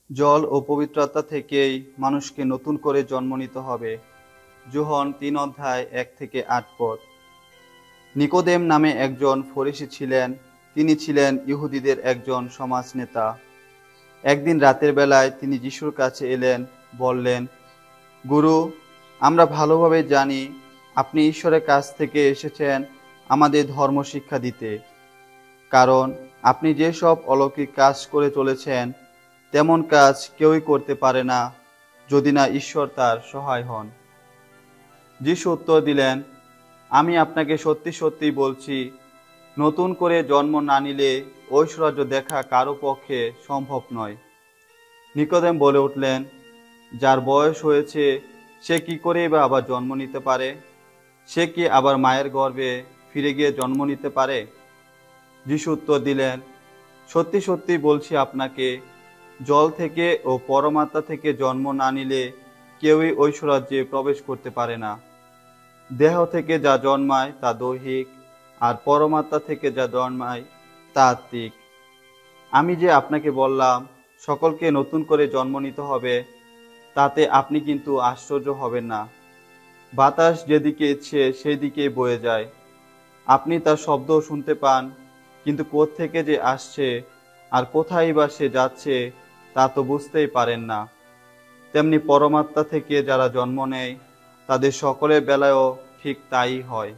জল ও পবিত্রতা থেকেই মানুষকে নতুন করে জন্ম নিতে হবে। যোহন 3 অধ্যায় 1 থেকে 8 পদ। নিকোদেম নামে একজন ফরিসি ছিলেন। তিনি ছিলেন ইহুদিদের একজন সমাজ নেতা। একদিন রাতের বেলায় তিনি যিশুর কাছে এলেন, বললেন, গুরু, আমরা ভালোভাবে জানি আপনি ঈশ্বরের কাছ থেকে এসেছেন আমাদের ধর্ম শিক্ষা দিতে। কারণ আপনি যেসব অলৌকিক কাজ করে চলেছেন তেমন কাজ কেউই করতে পারে না যদি না ঈশ্বর তার সহায় হন। যিশু উত্তর দিলেন, আমি আপনাকে সত্যি সত্যি বলছি, নতুন করে জন্ম না নিলে ঐশ্বর্য দেখা কারো পক্ষে সম্ভব নয়। নিকোদেম বলে উঠলেন, যার বয়স হয়েছে সে কি করে বা আবার জন্ম নিতে পারে? সে কি আবার মায়ের গর্ভে ফিরে গিয়ে জন্ম নিতে পারে? যিশু উত্তর দিলেন, সত্যি সত্যি বলছি আপনাকে, জল থেকে ও পরমাত্মা থেকে জন্ম না নিলে কেউই ঐশ্বর্যে প্রবেশ করতে পারে না। দেহ থেকে যা জন্মায় তা দৈহিক, আর পরমাত্মা থেকে যা জন্মায় তা আত্মিক। আমি যে আপনাকে বললাম সকলকে নতুন করে জন্ম নিতে হবে, তাতে আপনি কিন্তু আশ্চর্য হবেন না। বাতাস যেদিকে ইচ্ছে সেই দিকেই বয়ে যায়, আপনি তার শব্দ শুনতে পান, কিন্তু কোত্থেকে যে আসছে আর কোথায় বা সে যাচ্ছে তা তো বুঝতেই পারেন না। তেমনি পরমাত্মা থেকে যারা জন্ম নেয় তাদের সকলের বেলায়ও ঠিক তাই হয়।